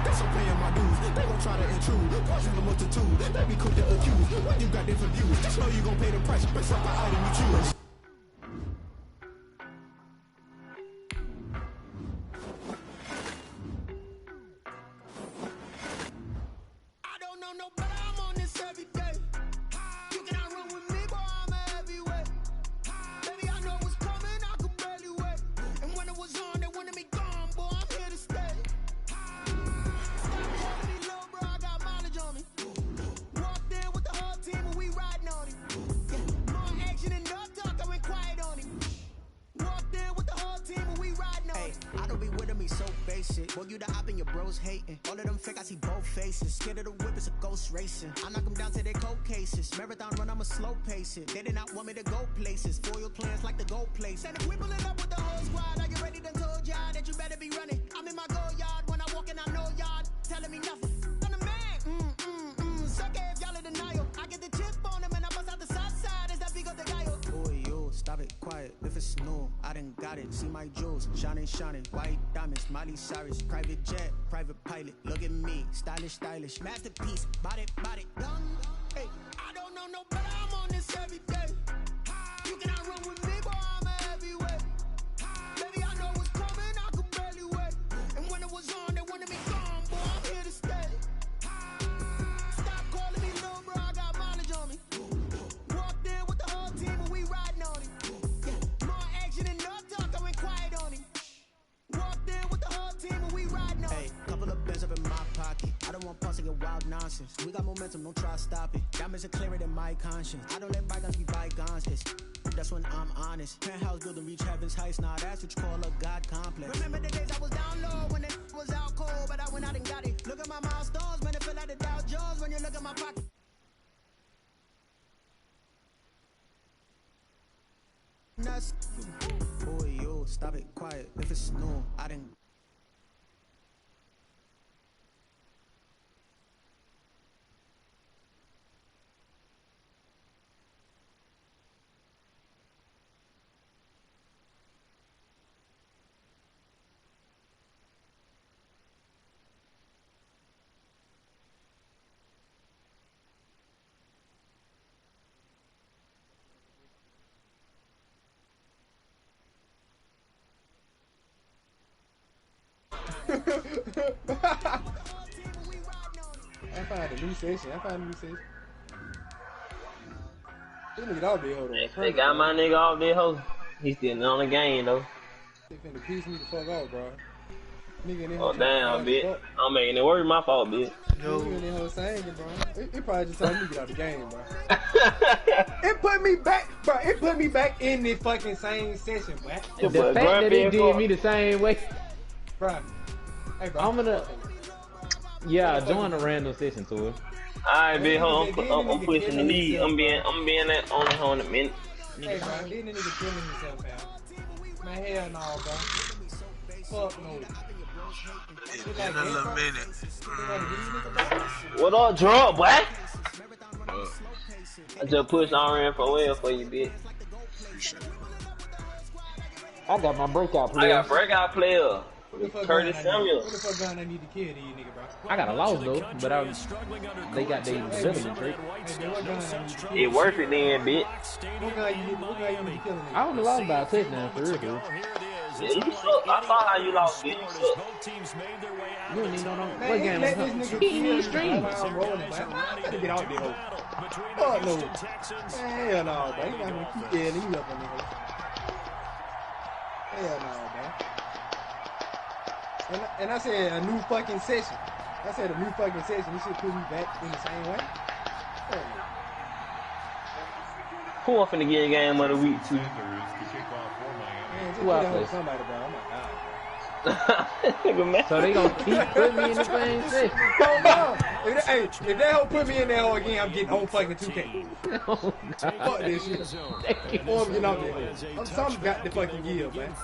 That's I'm paying my dues. They gon' try to intrude. Poison the multitude. They be quick to accuse. When you got different views, just know you gon' pay the price. Based off the item you choose. Boy, you the op and your bros hating. All of them fake, I see both faces. Scared of the whip, it's a ghost racing. I knock them down to their cold cases. Marathon run, I'ma slow pace it. They did not want me to go places. Foil plans like the gold place. And if we pulling up with the whole squad, are you ready? Done told y'all that you better be running. I'm in my go yard. When I walk in, I know y'all telling me nothing. I'm the man. Suck it if y'all in denial. I get the chip on them and I bust out the south side. Is that big of the guy? Boy, yo, stop it, quiet. If it's new, I done got it. See my jewels, shining, white diamonds, Miley Cyrus, private jet, private pilot. Look at me, stylish, masterpiece, body, done. Hey, I don't know no better. I'm on this every day. You cannot run with me, boy. I'm a heavyweight. Baby, I know what's coming. I could barely wait. And when it was on, they wanted me gone, boy. I'm here to stay. Stop calling me little bro. I got mileage on me. Walked in with the whole team and we riding on it. Yeah, more action and no talk. I went quiet on him. Walked in with the whole team and we riding on it. Hey, couple of bands up in my pocket. I don't want passing your wild nonsense. We got momentum, don't try to stop it. Diamonds are clearer than my conscience. I don't let bygones be bygones. That's when I'm honest. Penthouse building reach heaven's heights. Now that's what you call a God complex. Remember the days I was down low when it was out cold, but I went out and got it. Look at my milestones, man, it feel like the Dow Jones when you look at my pocket. Boy, yo, stop it, quiet. If it's new, I didn't. I found a new session. This nigga off there, hold on. They got my nigga off there, hoe. He's still on the game, though. They finna piss me the fuck off, bro. Nigga in there. Oh, damn, bitch. I'm making it work. My fault, bitch. Nigga in there whole singing, bro. It probably just told me to get out the game, bro. It put me back, bro. It put me back in the fucking same session, bro. The fact that it did me the same way. Bro. Hey, bro. I'm gonna. Yeah, join a random session to it. Alright, bitch, hold on. I'm pushing the lead. I'm being that only hoe in a minute. Hey, bro. This nigga killing himself, pal. Man, hell no, bro. Fuck no. In a little minute. What up, drunk, boy? I just pushed on for for you, bitch. I got my breakout player. I got breakout player. Curtis Samuel. What the fuck gun I need to kill these nigga, bro? I got a loss though, but they got their development trait. It worth it then, bitch. What gun you need to kill a nigga? I only lost by a touchdown for real. Yeah, you suck. I saw how you lost, bitch. You suck. You don't need no what game was this he in the stream. I'm rolling, man. I gotta get out there, ho. Fuck no. Man, hell no, bro. You not gonna keep getting you up on there, ho. Hell no, bro. And I said a new fucking session. I said a new fucking session. You should put me back in the same way. Who I'm finna get a game of the week too? Man, just get hold of somebody, bro. Oh my god. So they gonna keep putting me in the same session. If that hoe put me in that hole again, I'm getting on fucking 2K. Oh, fuck this shit. Or I'm getting out there. I'm something got to fucking give, man.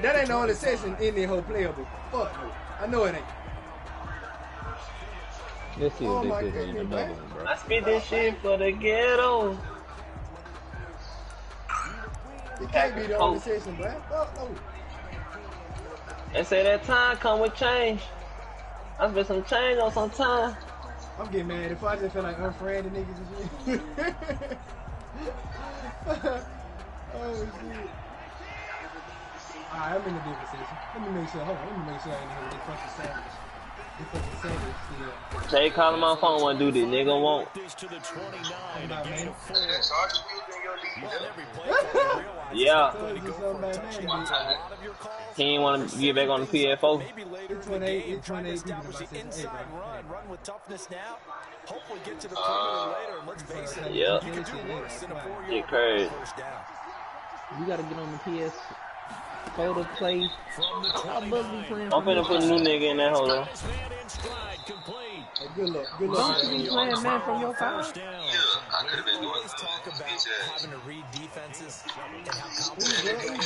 That ain't the only session in that whole playable. Fuck no. I know it ain't. Let's see what they did in another one, bro. I spit this shit for the ghetto. It can't be the only session, bro. Fuck no. They say that time come with change. I spent some change on some time. I'm getting mad if I just feel like unfriending niggas and shit. Oh shit. Alright, I'm in a different section. Let me make sure. Hold on. Let me make sure I ain't here with this fucking savage. This fucking savage still. Jay calling my phone want to do this. Nigga won't. Yeah. He ain't want to get back on the PS4. It's 28 people in my section. Hey, bro. Run with toughness now. Hopefully get to the perimeter later. And let's face it, Yeah. you can do worse than a 4-yard Get crazy. first down. You gotta get on the PS4 to play. I'm finna put a new nigga in that hole though. Hey, good luck. Good luck. Don't you be playing man from your car? Yeah, I could have been doing Always talk about having to read defenses and how complicated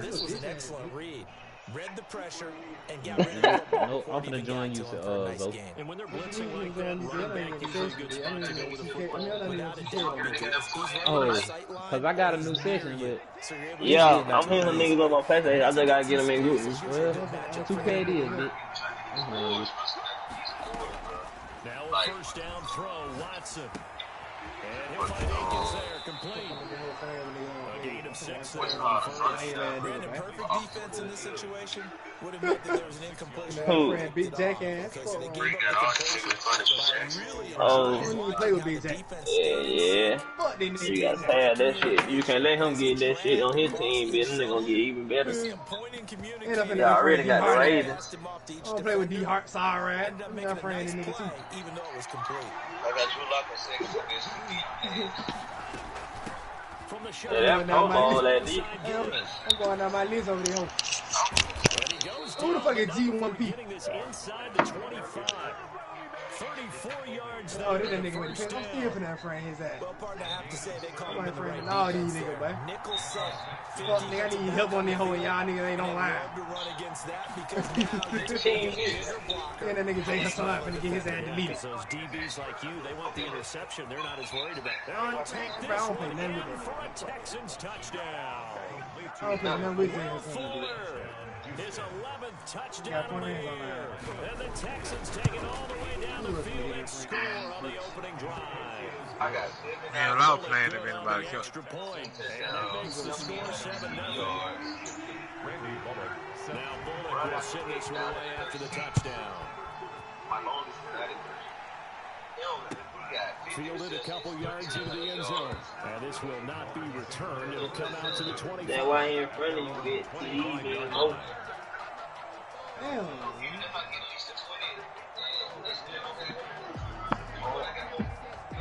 this was an excellent read. Read the pressure and got rid of the football. No, I'm gonna join you to go. And when they're blitzing like that, running back usually a good spot to go with a football. Without a doubt, Cause I got a new session, but Yeah, I'm hitting some niggas up on PlayStation. I just gotta get them in group. well, 2K it is, bitch. now a first down throw, Watson. And he'll find Akins there, complete. A gain of 6 there on first. Brandon, perfect defense in this situation would have meant that there was an incompletion. Who? Big jackass. Okay, so they gave up the completion. Oh, You play with Big Jack. yeah. Fuck they niggas. You gotta have that shit. You can't let him get that shit on his team, bitch. Them niggas gonna get even better. Yeah, I already got the Ravens. I don't play with D Hart, sorry, right? I'm not friend nigga too. Even though it was complete. I got you locked in seconds for this. From the shot. Yeah, that football that deep. I'm going down my list over there. Who the fuck is G1P? Getting this inside the 25. 34 yards. Oh, this that nigga with the pen. I'm still finna unfriend his ass. Well, partner, I have to say they called I'm him the right unfriending all these niggas, boy. Nickel set. Fuck, nigga, I need help on this hoe and y'all niggas ain't online. To run against that because now you're Yeah, that nigga Jay Hassan finna get his ass deleted. Those DBs like you, they want the interception. They're not as worried about that. I don't play nothing with that. For a Texans touchdown. I don't play nothing with Jay Hassan. Fuller, his 11th touchdown Got of the points on year. And the Texans take it all the way down the field and score on the opening drive. I got man, when I was playing, if anybody kept Extra point. And that makes the score 7-0. Now Bullock will send this one away after the touchdown. Fielded a couple yards into the end zone. And this will not be returned. It'll come out to the 25. That's why he in front of you, bitch. Oh. Damn.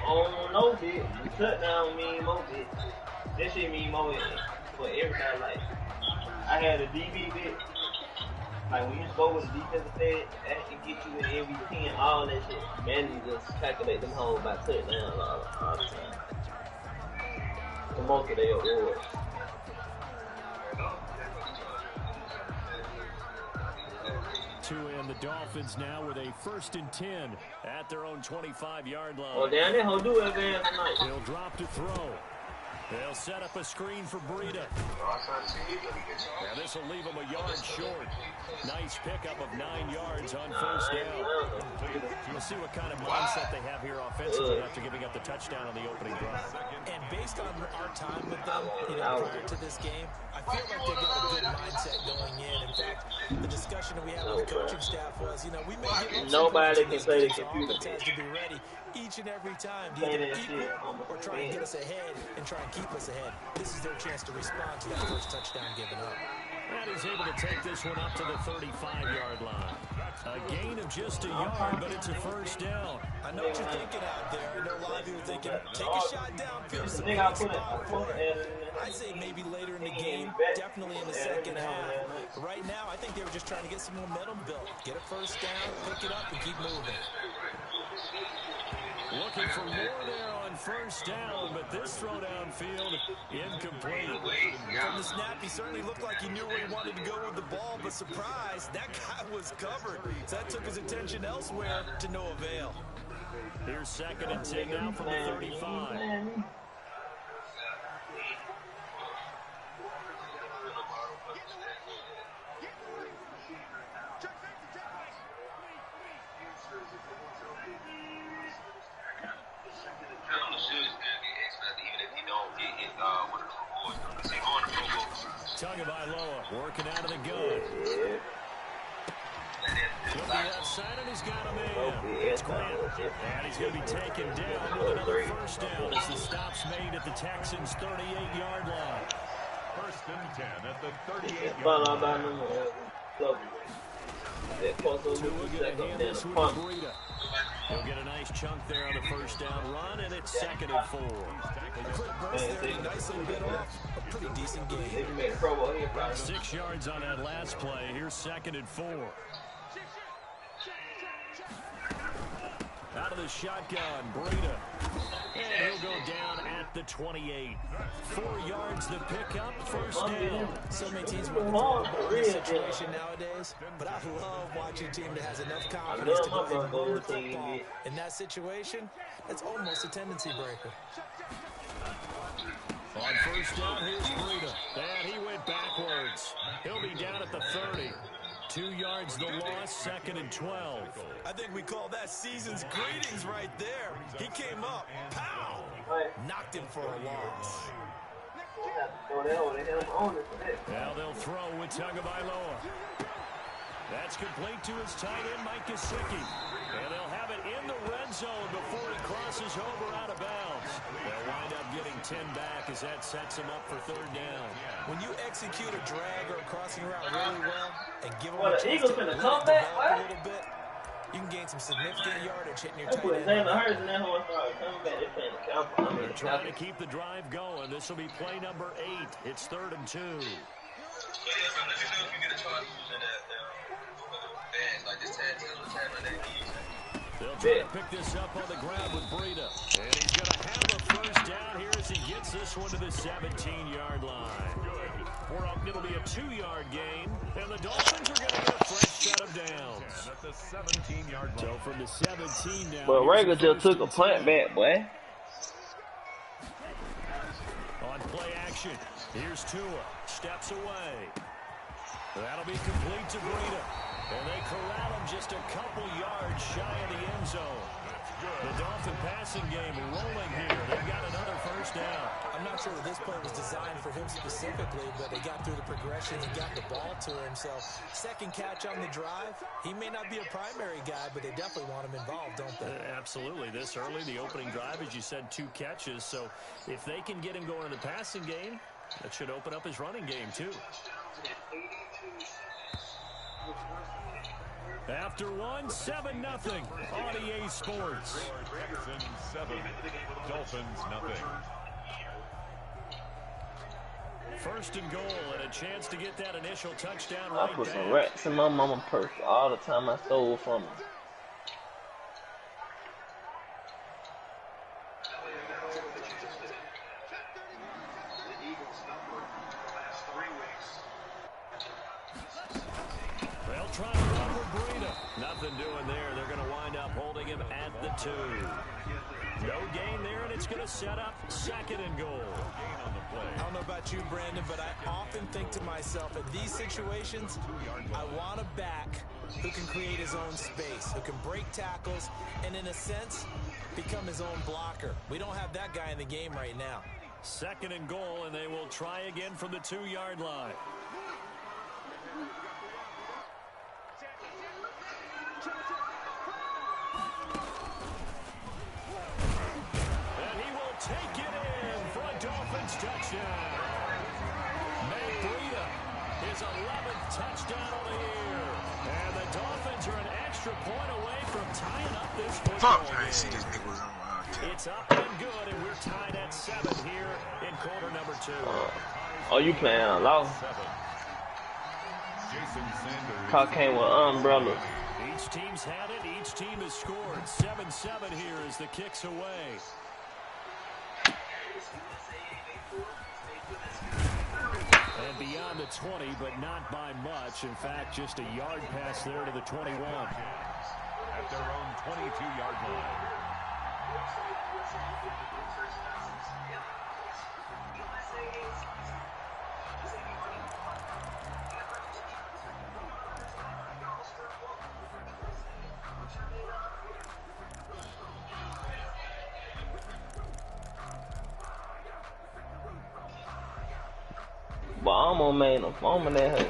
Oh no, bitch. Touchdown mean more, bitch. That shit mean more for everybody. Like, I had a DB, bitch. Like, when you go with a defensive fed, that can get you an MVP and all that shit. Man, you just calculate them hoes by touchdown all the time. The most of their awards. To end the Dolphins now with a 1st and 10 at their own 25-yard line. Well, damn, they gonna do it, man, tonight. They'll drop to throw. They'll set up a screen for Breida. Now this will leave them a yard short. Nice pickup of 9 yards on first down. You'll see what kind of mindset they have here offensively after giving up the touchdown on the opening drive. And based on our time with them, prior to this game, I feel like they've got a good mindset going in. In fact, the discussion that we had with the coaching staff was, we may give up nobody can play the computer. has to be ready each and every time to either equal or try and get us ahead and try and keep us ahead. This is their chance to respond to that first touchdown given up. And he's able to take this one up to the 35-yard line. A gain of just a yard, but it's a first down. I know what you're thinking out there. I know a lot of you are thinking, take a shot downfield. Some points I'd say maybe later in the game, definitely in the second half. But right now, I think they were just trying to get some momentum built. Get a first down, pick it up, and keep moving. Looking for more there on first down, but this throw downfield incomplete. From the snap, he certainly looked like he knew where he wanted to go with the ball, but surprise, that guy was covered. So that took his attention elsewhere to no avail. Here's 2nd and 10 now from the 35. Tagovailoa working out of the gun. To the outside, and he's got him in. It's Grant. And he's going to be taken down with another first down as the stop's made at the Texans' 38-yard line. First and 10 at the 38-yard line. Tua going to hand this one to Breida. He'll get a nice chunk there on the first down run, and it's 2nd and 4. Nice little bit off. A pretty decent game. 6 yards on that last play. Here's 2nd and 4. Out of the shotgun, Breida. And he'll go down at the 28. 4 yards to pick up, first down. So many teams run into this situation nowadays, but I love watching a team that has enough confidence to go ahead and run the football. In that situation, that's almost a tendency breaker. On first down, here's Breida. And he went backwards. He'll be down at the 30. 2 yards the loss, 2nd and 12. I think we call that season's greetings right there. He came up, pow! Knocked him for a loss. Now they'll throw with Tagovailoa. That's complete to his tight end, Mike Gesicki. And they'll have it in the red zone before he crosses over out of bounds. They'll wind up getting 10 back as that sets him up for 3rd down. When you execute a drag or a crossing route really well and give them a chance Eagles to finna let come it back, develop a little bit, you can gain some significant yardage hitting your tight end. They're trying to keep the drive going. This will be play number 8. It's 3rd and 2. They'll try to pick this up on the ground with Breida. And he's going to have a first down here as he gets this one to the 17-yard line. It'll be a 2-yard gain, and the Dolphins are going to get a fresh set of downs. At the 17-yard line. So from the 17 now. But Rager just took a punt back, boy. On play action, here's Tua. Steps away. That'll be complete to Breida. And they corral him just a couple yards shy of the end zone. The Dolphin passing game rolling here. They've got another first down. I'm not sure that this play was designed for him specifically, but they got through the progressions and got the ball to him. So, second catch on the drive. He may not be a primary guy, but they definitely want him involved, don't they? Absolutely. This early, the opening drive, as you said, 2 catches. So, if they can get him going in the passing game, that should open up his running game, too. After 1, 7-0 on EA Sports. Texans 7, Dolphins nothing. First and goal and a chance to get that initial touchdown I right put some back. rats in my mama purse all the time I stole from her. They'll try to run with Breida. Nothing doing there. They're going to wind up holding him at the 2. No gain there, and it's going to set up 2nd and goal. I don't know about you, Brandon, but I often think to myself, in these situations, I want a back who can create his own space, who can break tackles, and in a sense, become his own blocker. We don't have that guy in the game right now. 2nd and goal, and they will try again from the 2-yard line. Take it in for a Dolphins touchdown. Matt Breida, his 11th touchdown of the year. And the Dolphins are an extra point away from tying up this football game. Fuck, I see this nigga was on It's up and good, and we're tied at 7 here in quarter number 2. Oh, you playing low? Call came with umbrellas. Each team's had it. Each team has scored. 7-7 here as the kick's away. And beyond the 20, but not by much. In fact, just a yard pass there to the 21. At their own 22-yard line. But I almost made a foam in that hoe.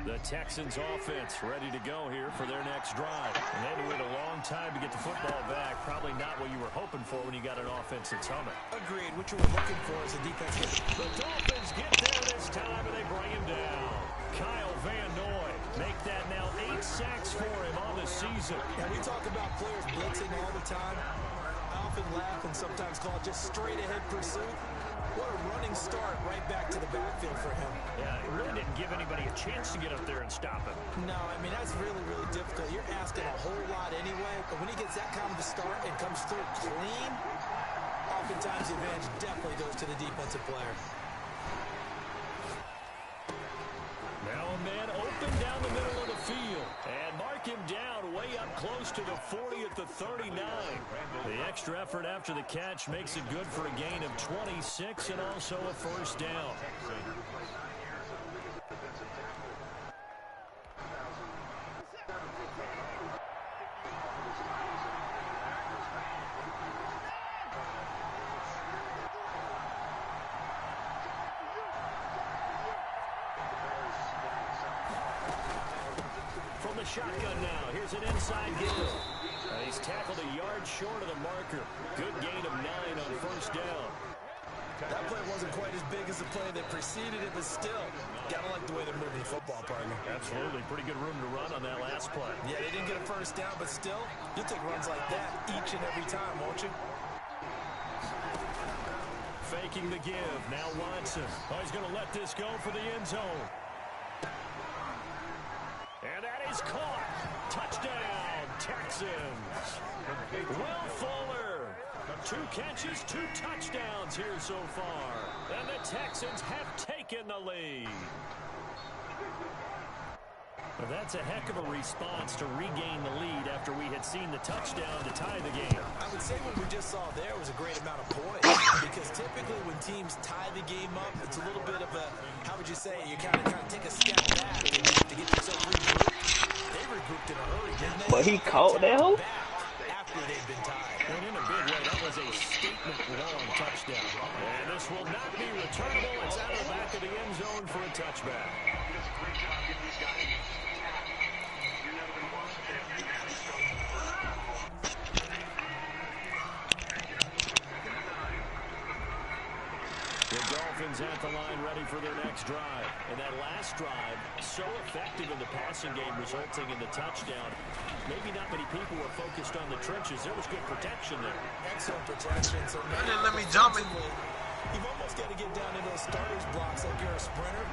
The Texans offense ready to go here for their next drive. And they had to wait a long time to get the football back. Probably not what you were hoping for when you got an offense that's humming. Agreed. What you were looking for is a defense. The Dolphins get there this time, and they bring him down. Kyle Van Noy make that now 8 sacks for him on the season. And we talk about players blitzing all the time. I often laugh and sometimes call it just straight-ahead pursuit. What a running start right back to the backfield for him. Yeah, it really didn't give anybody a chance to get up there and stop him. No, I mean, that's really, really difficult. You're asking a whole lot anyway, but when he gets that kind of a start and comes through clean, oftentimes the advantage definitely goes to the defensive player. Now a man open down the middle of the field. And mark him down way up close to the 40 at the 39. The extra effort after the catch makes it good for a gain of 26 and also a first down. From the shotgun now, here's an inside give. He's tackled a yard short of the marker. Good gain of 9 on first down. That play wasn't quite as big as the play that preceded it, but still, gotta like the way they're moving the football, partner. Absolutely. Pretty good room to run on that last play. Yeah, they didn't get a first down, but still, you'll take runs like that each and every time, won't you? Faking the give. Now Watson. Oh, he's going to let this go for the end zone. And that is caught. Touchdown, Texans. Will Fuller. 2 catches, 2 touchdowns here so far. And the Texans have taken the lead. Well, that's a heck of a response to regain the lead after we had seen the touchdown to tie the game. I would say what we just saw there was a great amount of poise, because typically when teams tie the game up, it's a little bit of a, how would you say, you kind of take a step back and to get yourself regrouped. They regrouped in a hurry, didn't they? But he caught that hoe? After they'd been tied. And in a big way, that was a statement-long touchdown. And this will not be returnable. It's out of the back of the end zone for a touchback. The Dolphins at the line ready for their next drive. And that last drive, so effective in the passing game, resulting in the touchdown. Maybe not many people were focused on the trenches. There was good protection there. Excellent protection. So Let me jump it. You've almost got to get down to those starters blocks like you're a sprinter.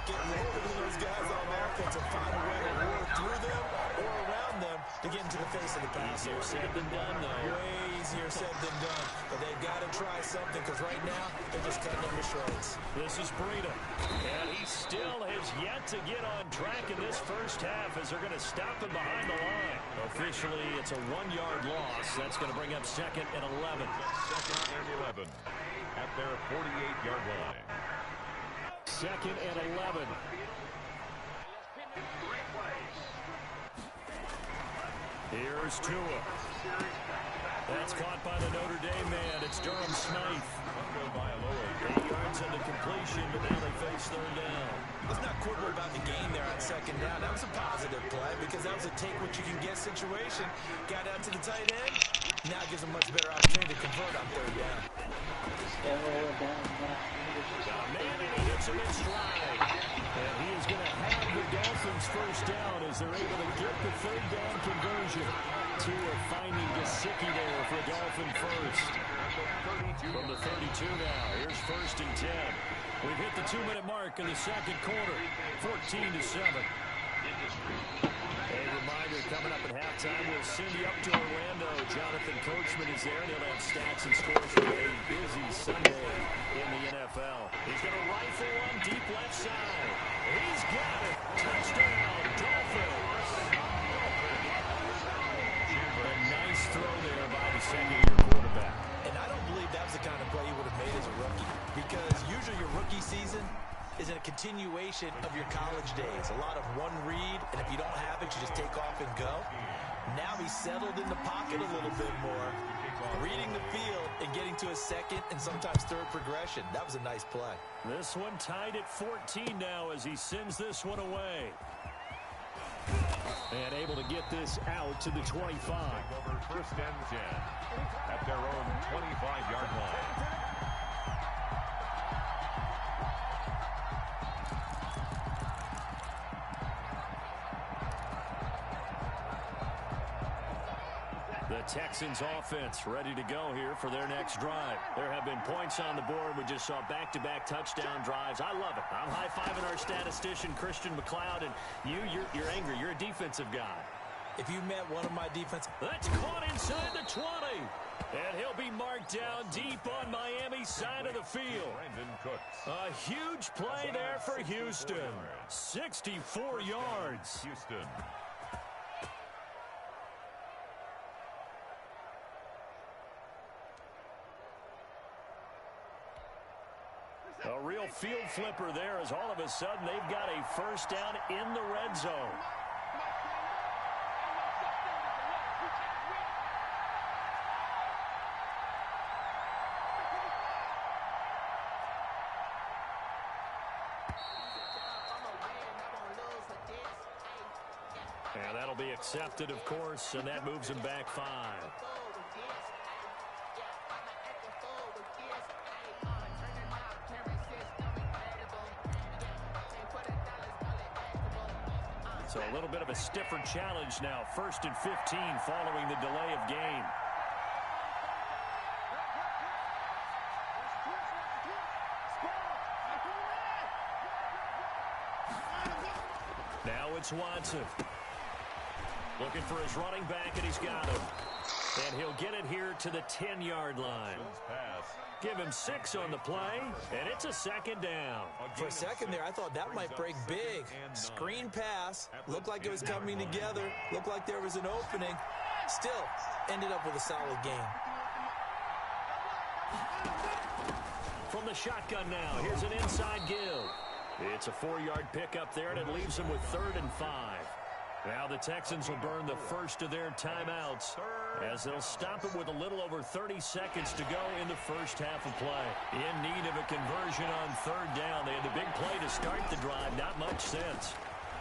Get lower than those guys on offense and find a way to roll through them or around them to get into the face of the pass. Easier said than done, though. Way easier said than done. But they've got to try something, because right now they're just cutting them to shreds. This is Breida. And he still has yet to get on track in this first half as they're going to stop him behind the line. Officially, it's a 1-yard loss. That's going to bring up 2nd and 11. 2nd and 11 at their 48-yard line. 2nd and 11. Here's Tua. That's caught by the Notre Dame man. It's Durham Smythe. 8 yards into completion, but now they face 3rd down. Let's not quibble about the game there on 2nd down. That was a positive play, because that was a take-what-you-can-get situation. Got out to the tight end. Now gives a much better opportunity to convert on 3rd down. Man, and he hits him in stride. And he is going to have the Dolphins first down as they're able to get the 3rd down conversion. Tua finding Gesicki there for Dolphin first. From the 32 now, here's 1st and 10. We've hit the 2-minute mark in the 2nd quarter, 14-7. A reminder, coming up at halftime, we'll send you up to Orlando. Jonathan Coachman is there. They'll have stats and scores for a busy Sunday in the NFL. He's going to rifle one deep left side. He's got it. Touchdown, Dolphins. A nice throw there by the second-year quarterback. And I don't believe that was the kind of play you would have made as a rookie, because usually your rookie season is a continuation of your college days. A lot of one read, and if you don't have it, you just take off and go. Now he's settled in the pocket a little bit more, reading the field and getting to a second and sometimes third progression. That was a nice play. This one tied at 14 now as he sends this one away. And able to get this out to the 25. Over 1st and 10 at their own 25-yard line. The Texans offense ready to go here for their next drive. There have been points on the board. We just saw back-to-back touchdown drives. I love it. I'm high-fiving our statistician, Christian McLeod, and you're angry. You're a defensive guy. If you met one of my defense... That's caught inside the 20. And he'll be marked down deep on Miami's side of the field. A huge play there for Houston. 64 yards. Houston. A real field flipper there as all of a sudden they've got a first down in the red zone. And that'll be accepted, of course, and that moves him back 5. So a little bit of a stiffer challenge now. 1st and 15 following the delay of game. Now it's Watson. Looking for his running back, and he's got him. And he'll get it here to the 10-yard line. Give him 6 on the play, and it's a 2nd down. For a second there, I thought that might break big. Screen pass. Looked like it was coming together. Looked like there was an opening. Still, ended up with a solid game. From the shotgun now, here's an inside give. It's a 4-yard pickup there, and it leaves them with 3rd and 5. Now the Texans will burn the first of their timeouts as they'll stop it with a little over 30 seconds to go in the first half of play. In need of a conversion on 3rd down. They had the big play to start the drive. Not much sense.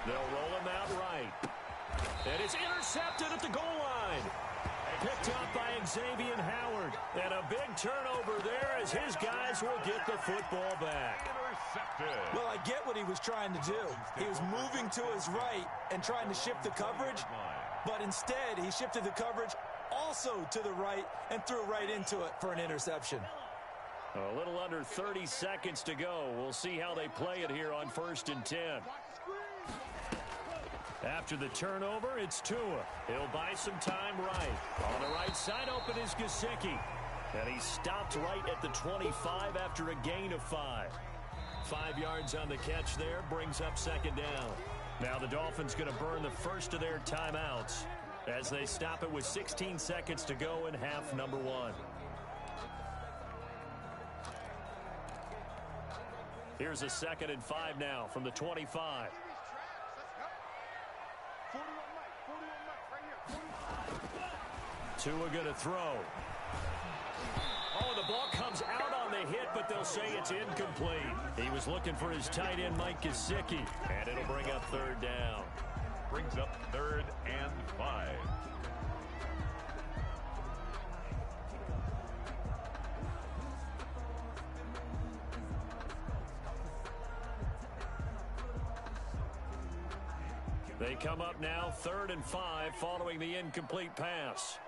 They'll roll him out right. And it's intercepted at the goal line. Picked up by Xavier Howard. And a big turnover there as his guys will get the football back. Well, I get what he was trying to do. He was moving to his right and trying to shift the coverage, but instead he shifted the coverage also to the right and threw right into it for an interception. A little under 30 seconds to go. We'll see how they play it here on 1st and 10. After the turnover, it's Tua. He'll buy some time right. On the right side, open is Gesicki. And he stopped right at the 25 after a gain of 5. 5 yards on the catch there, brings up 2nd down. Now the Dolphins going to burn the first of their timeouts as they stop it with 16 seconds to go in half number 1. Here's a 2nd and 5 now from the 25. Tua going to throw. Oh, the ball comes out on the hit, but they'll say it's incomplete. He was looking for his tight end, Mike Gesicki, and it'll bring up 3rd down. Brings up 3rd and 5. They come up now 3rd and 5 following the incomplete pass.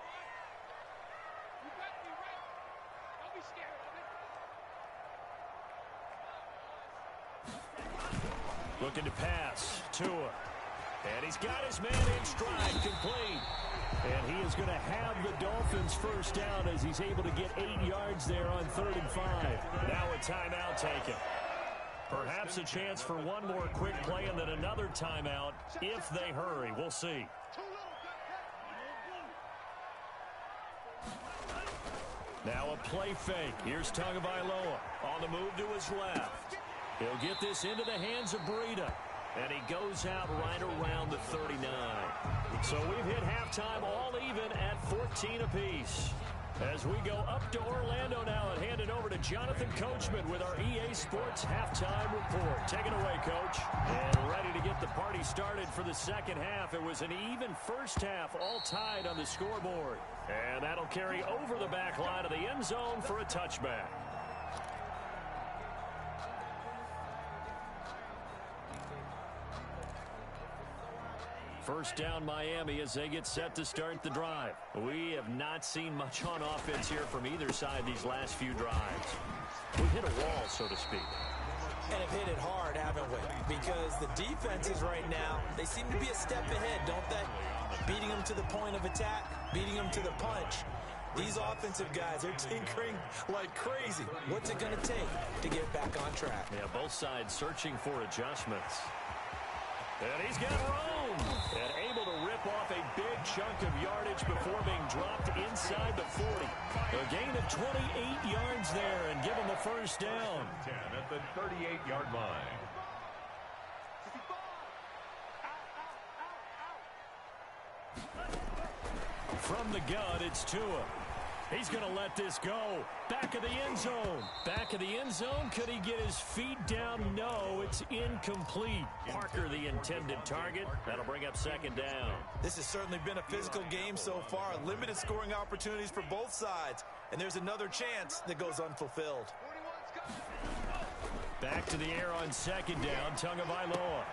Looking to pass. Tua. And he's got his man in stride, complete. And he is going to have the Dolphins first down as he's able to get 8 yards there on 3rd and 5. Now a timeout taken. Perhaps a chance for one more quick play and then another timeout if they hurry. We'll see. Now a play fake. Here's Tagovailoa on the move to his left. He'll get this into the hands of Breida. And he goes out right around the 39. So we've hit halftime all even at 14 apiece. As we go up to Orlando now and hand it over to Jonathan Coachman with our EA Sports halftime report. Take it away, Coach. And ready to get the party started for the second half. It was an even first half, all tied on the scoreboard. And that'll carry over the back line of the end zone for a touchback. First down Miami as they get set to start the drive. We have not seen much on offense here from either side these last few drives. We've hit a wall, so to speak. And have hit it hard, haven't we? Because the defenses right now, they seem to be a step ahead, don't they? Beating them to the point of attack, beating them to the punch. These offensive guys are tinkering like crazy. What's it going to take to get back on track? Yeah, both sides searching for adjustments. And he's got room. And able to rip off a big chunk of yardage before being dropped inside the 40. A gain of 28 yards there and give him the first down. 10 at the 38-yard line. From the gun, it's Tua. He's going to let this go. Back of the end zone. Back of the end zone. Could he get his feet down? No, it's incomplete. Parker, the intended target. That'll bring up second down. This has certainly been a physical game so far. Limited scoring opportunities for both sides. And there's another chance that goes unfulfilled. Back to the air on second down. Tagovailoa.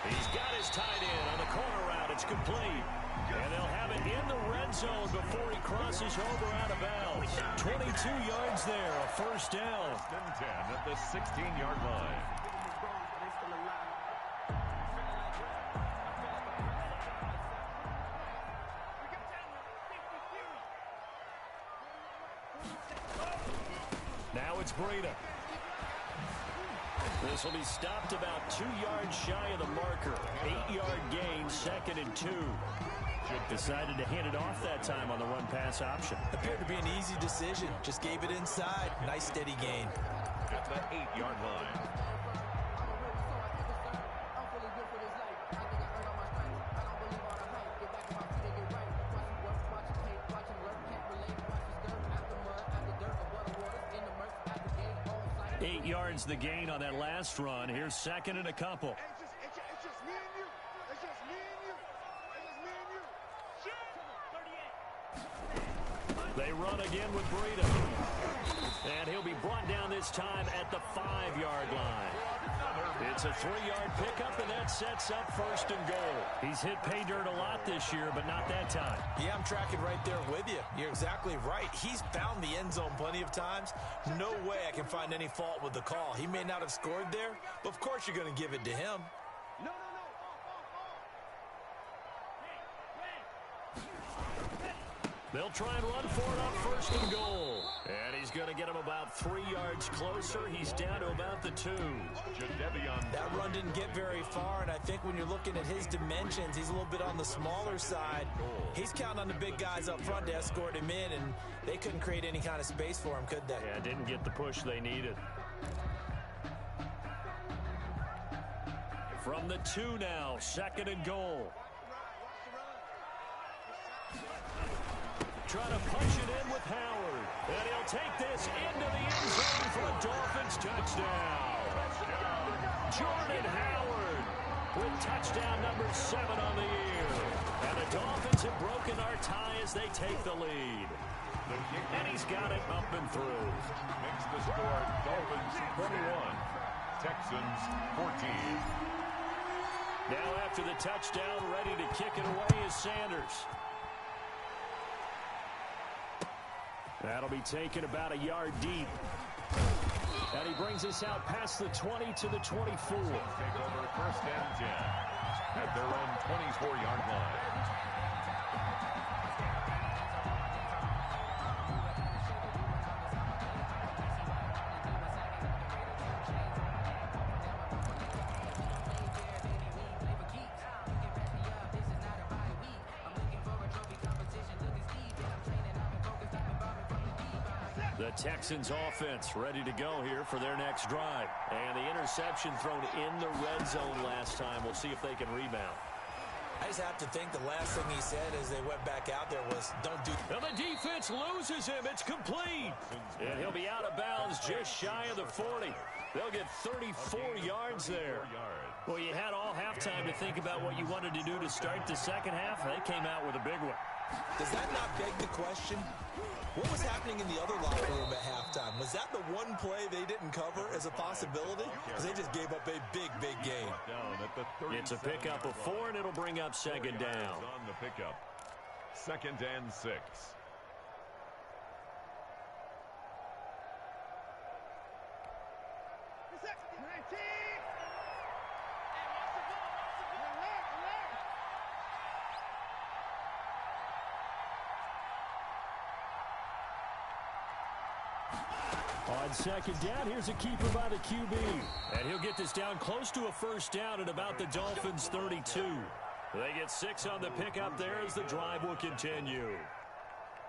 He's got his tight end on the corner route. It's complete. And they'll have it in the red zone before he crosses over out of bounds. 22 yards there, a first down. 10 at the 16-yard line. Now it's Breida. This will be stopped about 2 yards shy of the marker. 8-yard gain, second and 2. Decided to hand it off that time on the run-pass option. Appeared to be an easy decision. Just gave it inside. Nice steady gain. At the 8-yard line. Eight yards the gain on that last run. Here's second and a couple. They run again with Breida. And he'll be brought down this time at the 5-yard line. It's a 3-yard pickup, and that sets up first and goal. He's hit pay dirt a lot this year, but not that time. Yeah, I'm tracking right there with you. You're exactly right. He's found the end zone plenty of times. No way I can find any fault with the call. He may not have scored there, but of course you're going to give it to him. They'll try and run for it on first and goal. And he's going to get him about 3 yards closer. He's down to about the 2. That run didn't get very far, and I think when you're looking at his dimensions, he's a little bit on the smaller side. He's counting on the big guys up front to escort him in, and they couldn't create any kind of space for him, could they? Yeah, didn't get the push they needed. From the 2 now, second and goal. Trying to punch it in with Howard. And he'll take this into the end zone for a Dolphins touchdown. Jordan Howard with touchdown number 7 on the year. And the Dolphins have broken our tie as they take the lead. And he's got it up and through. Makes the score Dolphins 21, Texans 14. Now after the touchdown, ready to kick it away is Sanders. That'll be taken about a yard deep. And he brings us out past the 20 to the 24. Take over first and 10 at their own 24-yard line. The Texans offense ready to go here for their next drive. And the interception thrown in the red zone last time. We'll see if they can rebound. I just have to think the last thing he said as they went back out there was, don't do... And the defense loses him. It's complete. And he'll be out of bounds just shy of the 40. They'll get 34 yards there. Well, you had all halftime to think about what you wanted to do to start the second half. They came out with a big one. Does that not beg the question? What was happening in the other locker room at halftime? Was that the one play they didn't cover as a possibility? Because they just gave up a big, big gain. It's a pickup of 4, and it'll bring up second down. On the pickup. 2nd and 6. On second down, here's a keeper by the QB. And he'll get this down close to a first down at about the Dolphins' 32. They get 6 on the pickup there as the drive will continue.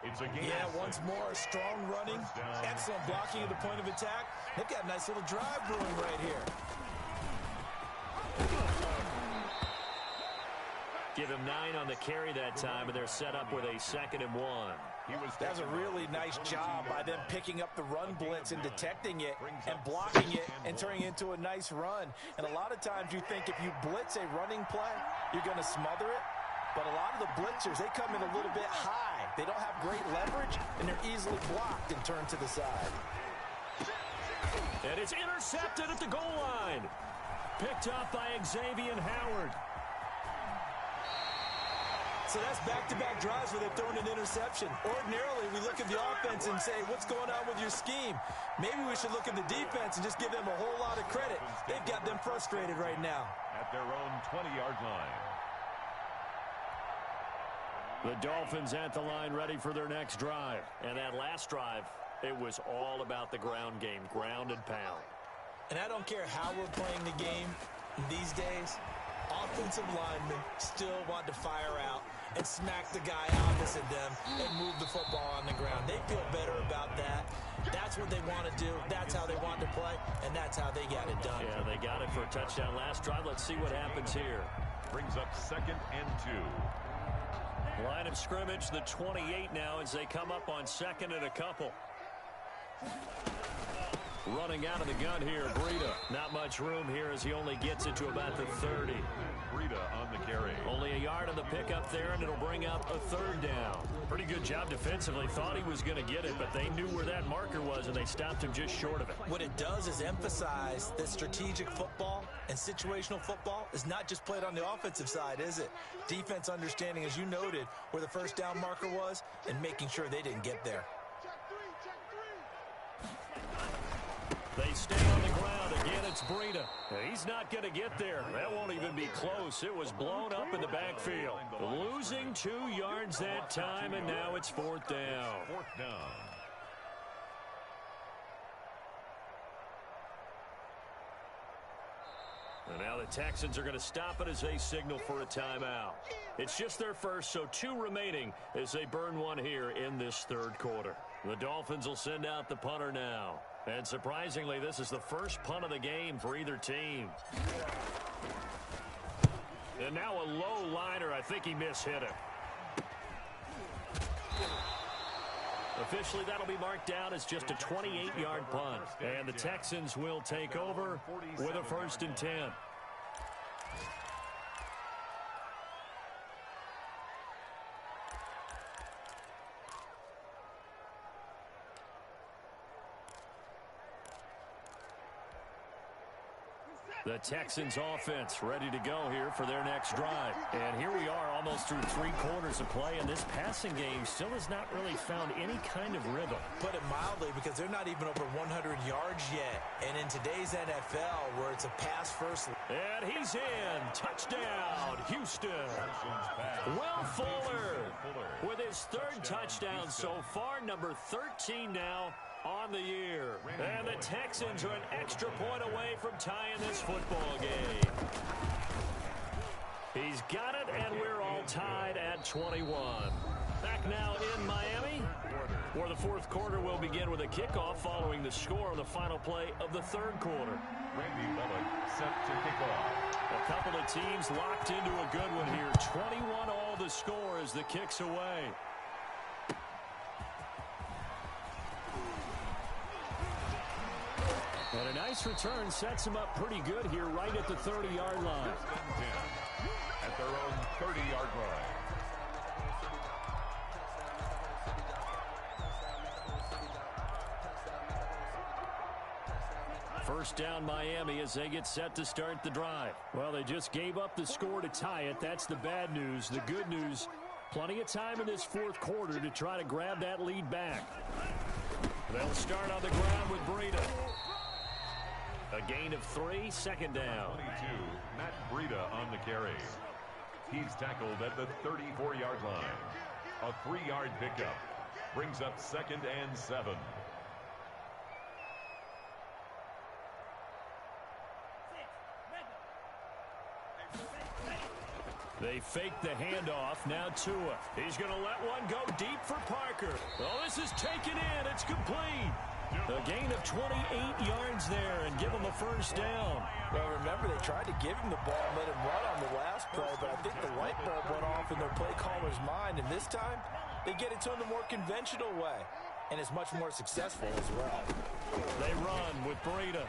It's a game. Yeah, once more, strong running, excellent blocking at the point of attack. They've got a nice little drive brewing right here. Give him 9 on the carry that time, and they're set up with a 2nd and 1. That was a really nice job by them picking up the run blitz and detecting it and blocking it and turning it into a nice run. And a lot of times you think if you blitz a running play, you're going to smother it. But a lot of the blitzers, they come in a little bit high. They don't have great leverage, and they're easily blocked and turned to the side. And it's intercepted at the goal line. Picked up by Xavier Howard. So that's back-to-back drives where they've thrown an interception. Ordinarily, we look at the offense and say, what's going on with your scheme? Maybe we should look at the defense and just give them a whole lot of credit. They've got them frustrated right now. At their own 20-yard line. The Dolphins at the line ready for their next drive. And that last drive, it was all about the ground game, ground and pound. And I don't care how we're playing the game these days, offensive linemen still want to fire out and smack the guy opposite them and move the football on the ground. They feel better about that. That's what they want to do. That's how they want to play, and that's how they got it done. Yeah, they got it for a touchdown last drive. Let's see what happens here. Brings up 2nd and 2. Line of scrimmage, the 28 now as they come up on 2nd and a couple. Running out of the gun here, Breida. Not much room here as he only gets it to about the 30. Breida on the carry. Only a yard on the pickup there, and it'll bring up a 3rd down. Pretty good job defensively. Thought he was going to get it, but they knew where that marker was, and they stopped him just short of it. What it does is emphasize that strategic football and situational football is not just played on the offensive side, is it? Defense understanding, as you noted, where the first down marker was and making sure they didn't get there. They stay on the ground. Again, it's Breida. He's not going to get there. That won't even be close. It was blown up in the backfield. Losing 2 yards that time, and now it's 4th down. 4th down. And now the Texans are going to stop it as they signal for a timeout. It's just their first, so 2 remaining as they burn one here in this 3rd quarter. The Dolphins will send out the punter now. And surprisingly, this is the first punt of the game for either team. And now a low liner. I think he mishit it. Officially, that'll be marked down as just a 28-yard punt. And the Texans will take over with a 1st and 10. The Texans offense ready to go here for their next drive. And here we are almost through 3 quarters of play, and this passing game still has not really found any kind of rhythm. Put it mildly, because they're not even over 100 yards yet. And in today's NFL, where it's a pass-first... And he's in. Touchdown, Houston. Will Fuller with his 3rd touchdown so far, number 13 now on the year. And the Texans are an extra point away from tying this football game. He's got it, and we're all tied at 21. Back now in Miami. Well, the fourth quarter will begin with a kickoff following the score on the final play of the third quarter. Randy Bullock set to kick off. A couple of teams locked into a good one here. 21 all the score as the kick's away. And a nice return sets him up pretty good here right at the 30-yard line. At their own 30-yard line. First down Miami as they get set to start the drive. Well, they just gave up the score to tie it. That's the bad news. The good news, plenty of time in this fourth quarter to try to grab that lead back. They'll start on the ground with Breida. A gain of 3, second down. 22, Matt Breida on the carry. He's tackled at the 34-yard line. A 3-yard pickup brings up 2nd and 7. They fake the handoff. Now Tua. He's going to let one go deep for Parker. Oh, this is taken in. It's complete. A gain of 28 yards there and give him a first down. Well, remember, they tried to give him the ball and let him run on the last play, but I think the light bulb went off in their play caller's mind, and this time they get it to him the more conventional way, and it's much more successful as well. They run with Breida.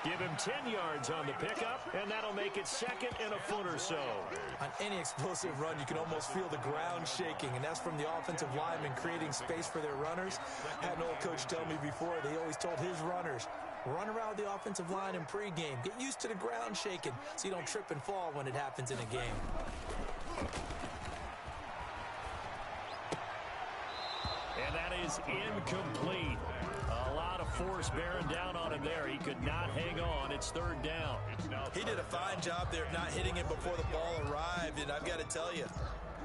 Give him 10 yards on the pickup, and that'll make it 2nd and a foot or so. On any explosive run, you can almost feel the ground shaking, and that's from the offensive linemen creating space for their runners. I had an old coach tell me before, they always told his runners, run around the offensive line in pregame. Get used to the ground shaking so you don't trip and fall when it happens in a game. And that is incomplete. A lot of force bearing down on him there. He could not hang on. It's 3rd down. He did a fine job there of not hitting it before the ball arrived, and I've got to tell you,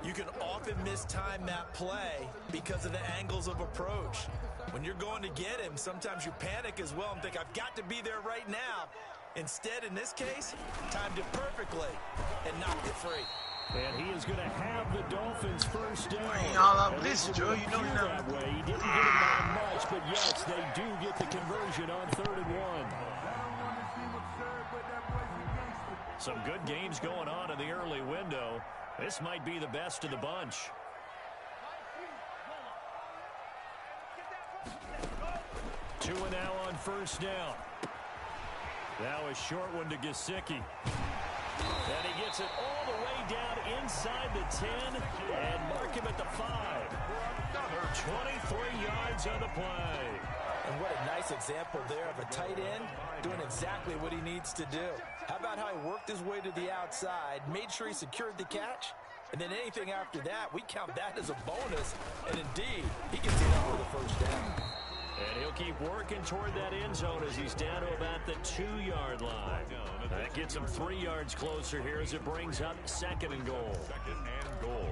you can often mistime that play because of the angles of approach. When you're going to get him, sometimes you panic as well and think, I've got to be there right now. Instead, in this case, timed it perfectly and knocked it free. And he is going to have the Dolphins first down. Ain't all up this, Joe. You know that way. He didn't get it by much, but yes, they do get the conversion on 3rd and 1. Some good games going on in the early window. This might be the best of the bunch. Tua now on first down. Now a short one to Gesicki. And he gets it all the way down inside the 10 and mark him at the 5. 23 yards on the play. And what a nice example there of a tight end doing exactly what he needs to do. How about how he worked his way to the outside, made sure he secured the catch, and then anything after that, we count that as a bonus. And indeed, he gets it up for the first down. And he'll keep working toward that end zone as he's down to about the 2-yard line. That gets him 3 yards closer here as it brings up 2nd and goal. 2nd and goal.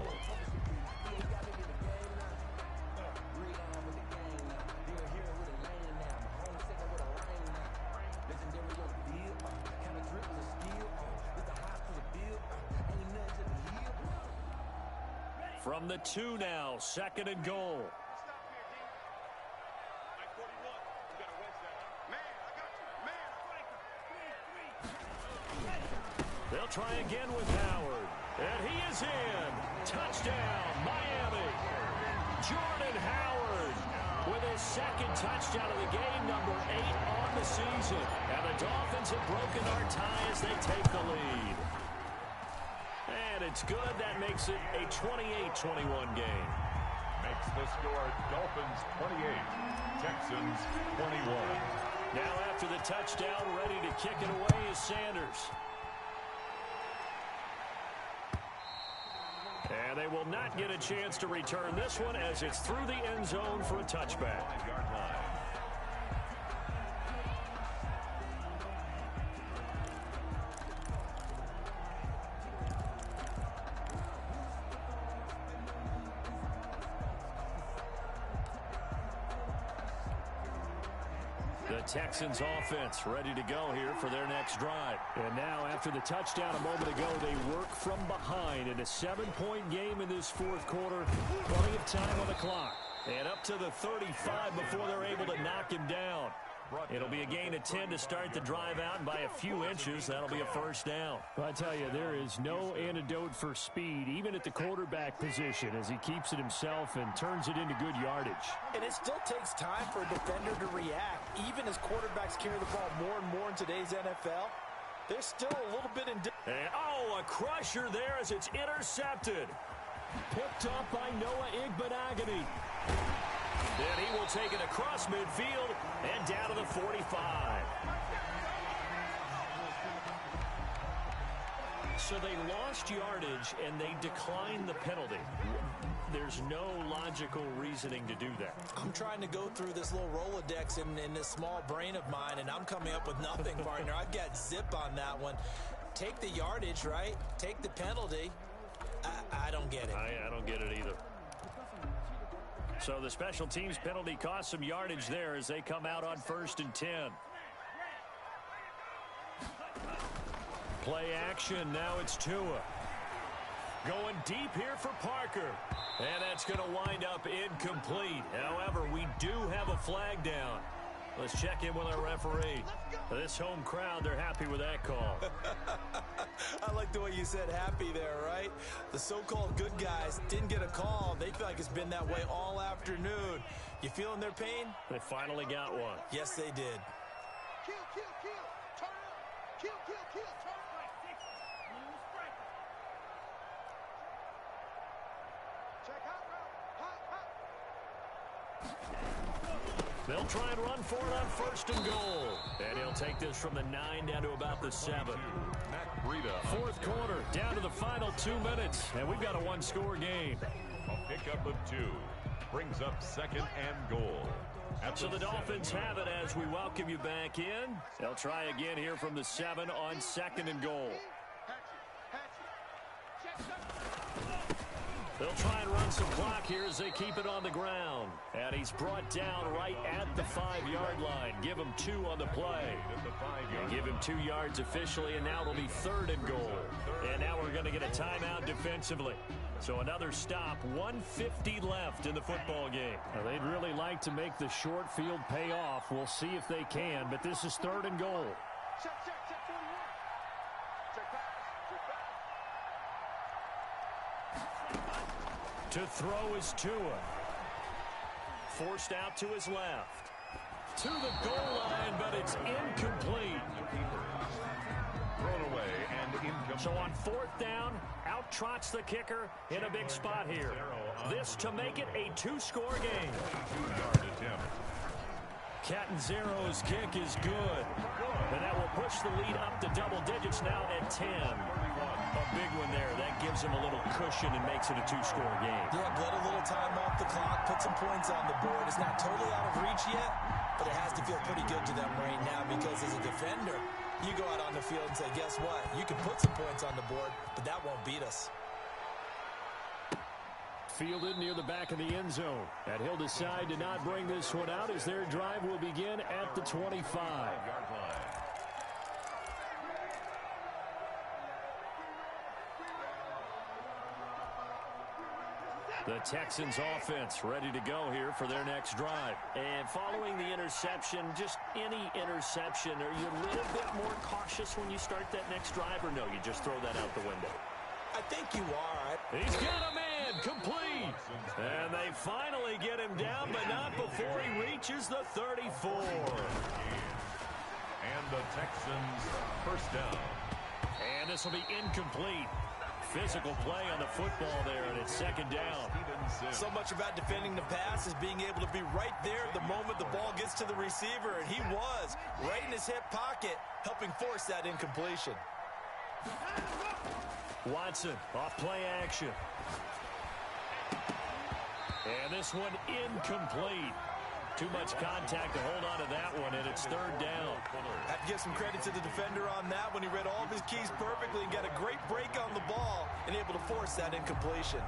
From the 2 now, 2nd and goal. They'll try again with Howard. And he is in. Touchdown, Miami. Jordan Howard with his 2nd touchdown of the game, number 8 on the season. And the Dolphins have broken our tie as they take the lead. And it's good. That makes it a 28-21 game. Makes the score Dolphins 28, Texans 21. Now after the touchdown, ready to kick it away is Sanders. And they will not get a chance to return this one as it's through the end zone for a touchback. 5-yard line. The The Texans offense ready to go here for their next drive. And now after the touchdown a moment ago, they work from behind in a 7-point game in this fourth quarter. Plenty of time on the clock. And up to the 35 before they're able to knock him down. It'll be a gain of 10 to start the drive out, and by a few inches, that'll be a first down. I tell you, there is no antidote for speed, even at the quarterback position, as he keeps it himself and turns it into good yardage. And it still takes time for a defender to react, even as quarterbacks carry the ball more and more in today's NFL. There's still a little bit in... And, a crusher there as it's intercepted. Picked up by Noah Igbenogany. Then he will take it across midfield and down to the 45. So they lost yardage and they declined the penalty. There's no logical reasoning to do that. I'm trying to go through this little Rolodex in this small brain of mine, and I'm coming up with nothing, partner. I've got zip on that one. Take the yardage, right? Take the penalty. I don't get it. I don't get it either. So the special teams penalty cost some yardage there as they come out on 1st and 10. Play action. Now it's Tua. Going deep here for Parker. And that's going to wind up incomplete. However, we do have a flag down. Let's check in with our referee. This home crowd, they're happy with that call. I like the way you said happy there, right? The so-called good guys didn't get a call. They feel like it's been that way all afternoon. You feeling their pain? They finally got one. Yes, they did. Kill, kill, kill, turn up. Kill, kill, kill, turn up. Check out, hot, hot. They'll try and run for it on 1st and goal. And he'll take this from the 9 down to about the 7. Fourth quarter, down to the final 2 minutes. And we've got a one-score game. A pickup of 2 brings up 2nd and goal. So the Dolphins have it as we welcome you back in. They'll try again here from the 7 on 2nd and goal. They'll try and run some clock here as they keep it on the ground. And he's brought down right at the 5-yard line. Give him 2 on the play. And give him 2 yards officially, and now it'll be 3rd and goal. And now we're going to get a timeout defensively. So another stop, 1:50 left in the football game. Now, they'd really like to make the short field pay off. We'll see if they can, but this is 3rd and goal. Check, 41. Check back. To throw is Tua. Forced out to his left. To the goal line, but it's incomplete. Thrown away and incomplete. So on 4th down, out trots the kicker in a big spot here. This to make it a 2-score game. 2-yard attempt. Catanzaro's kick is good. And that will push the lead up to double digits now at 10. A big one there. That gives them a little cushion and makes it a 2-score game. Yeah, let a little time off the clock, put some points on the board. It's not totally out of reach yet, but it has to feel pretty good to them right now because as a defender, you go out on the field and say, guess what? You can put some points on the board, but that won't beat us. Fielded near the back of the end zone. And he'll decide to not bring this one out as their drive will begin at the 25. The Texans offense ready to go here for their next drive. And following the interception, just any interception, are you a little bit more cautious when you start that next drive, or no, you just throw that out the window? I think you are. He's got a man, complete. And they finally get him down, but not before he reaches the 34. And the Texans first down. And this will be incomplete. Physical play on the football there, and it's 2nd down. So much about defending the pass is being able to be right there the moment the ball gets to the receiver, and he was right in his hip pocket, helping force that incompletion. Watson off play action. And this one incomplete. Too much contact to hold on to that one, and it's 3rd down. I have to give some credit to the defender on that one. He read all of his keys perfectly and got a great break on the ball and able to force that incompletion.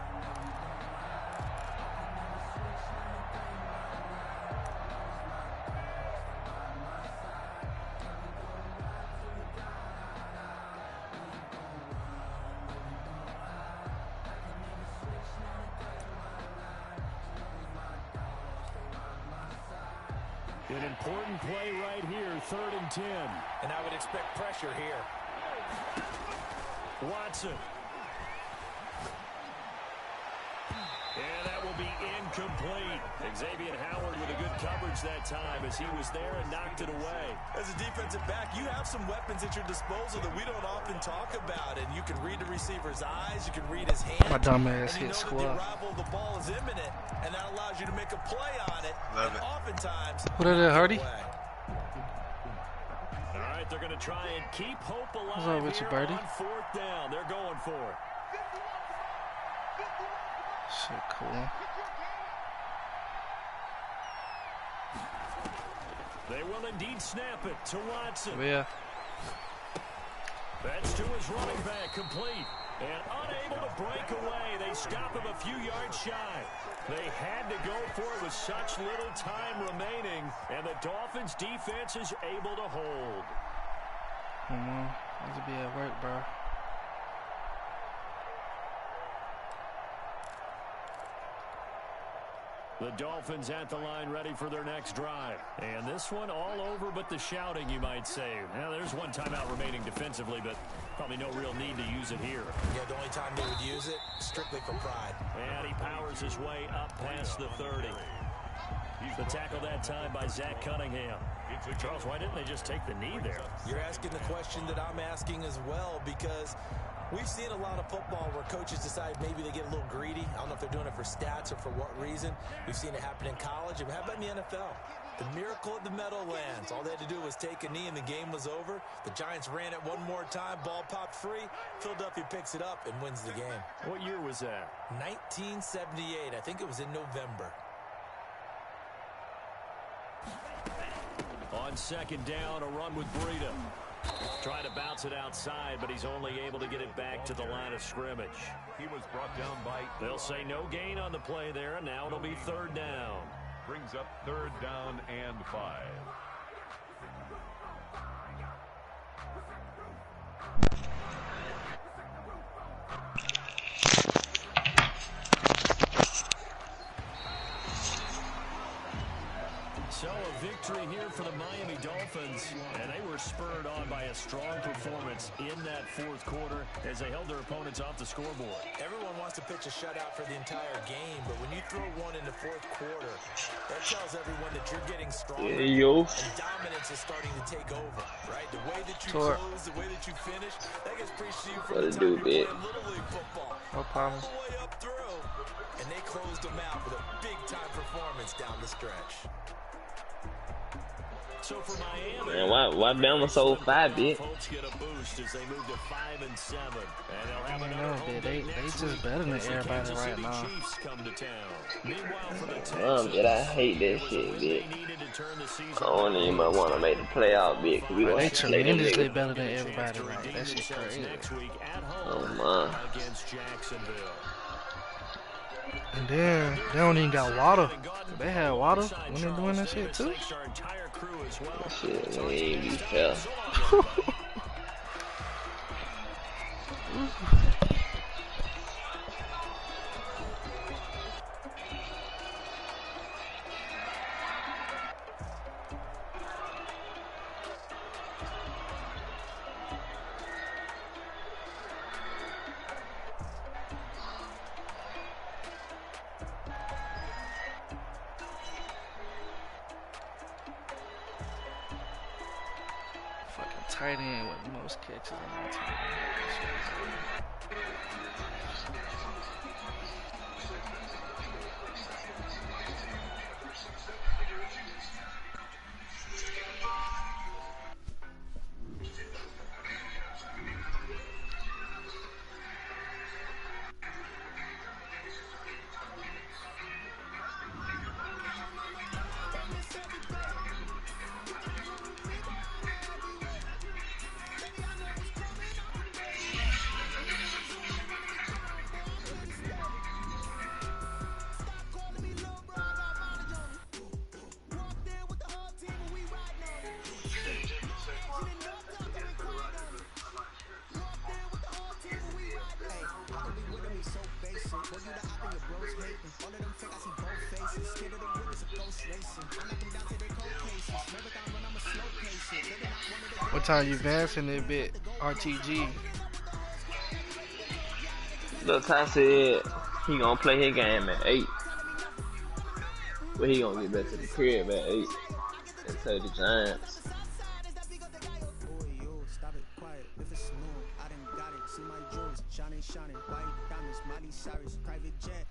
An important play right here, 3rd and 10. And I would expect pressure here. Watson. And that will be incomplete. Xavier Howard with a good coverage that time as he was there and knocked it away. As a defensive back, you have some weapons at your disposal that we don't often talk about. And you can read the receiver's eyes. You can read his hand. My dumb ass hit squad. The arrival of the ball is imminent. And that allows you to make a play on it. Love it. Oftentimes, What is that, Hardy? All right, they're going to try and keep hope alive. What's up with you, Birdie? On 4th down. They're going for it. Shit, cool. They will indeed snap it to Watson. Yeah. That's to his running back, complete. And unable to break away. They stop him a few yards shy. They had to go for it with such little time remaining. And the Dolphins' defense is able to hold. Come on. I have to be at work, bro. The Dolphins at the line ready for their next drive. And this one all over but the shouting, you might say. Now, there's one timeout remaining defensively, but probably no real need to use it here. Yeah, the only time they would use it, strictly for pride. And he powers his way up past the 30. The tackle that time by Zach Cunningham. Charles, why didn't they just take the knee there? You're asking the question that I'm asking as well, because we've seen a lot of football where coaches decide maybe they get a little greedy. I don't know if they're doing it for stats or for what reason. We've seen it happen in college. And how about in the NFL? The miracle at the Meadowlands. All they had to do was take a knee and the game was over. The Giants ran it one more time. Ball popped free. Philadelphia picks it up and wins the game. What year was that? 1978. I think it was in November. On 2nd down, a run with Breida. Trying to bounce it outside, but he's only able to get it back to the line of scrimmage. He was brought down by... They'll say no gain on the play there, and now it'll be 3rd down. Brings up 3rd down and 5. So a victory here for the Miami Dolphins, and they were spurred on by a strong performance in that 4th quarter as they held their opponents off the scoreboard. Everyone wants to pitch a shutout for the entire game, but when you throw one in the 4th quarter, that tells everyone that you're getting stronger and dominance is starting to take over, right? The way that you close, the way that you finish, that gets preached to you from the time you're playing Little League football. No problem. All the way up through, and they closed them out with a big-time performance down the stretch. So for Miami, Man, why Bama sold 5 bit? Folks get a boost as they move to 5 and 7, and they'll have I another know, home they game next just week better than as the everybody Kansas right City now. Chiefs come to town. Meanwhile, for the Texans, Dude, I hate that shit, bitch. I don't even want to make the playoff, bitch. Cause we gonna They play them tremendously niggas. better than everybody right. That shit crazy. next week at Oh home man. against Jacksonville. And then they don't even got water. They had water when they doing that shit too. That shit ain't be fair. Tight end with the most catches on my team. What time you advancing it bit? RTG. Look, Ty said he gonna play his game at 8. But he gonna get back to the crib at 8 and play the Giants. Shining, white diamonds, Miley Cyrus, private jet.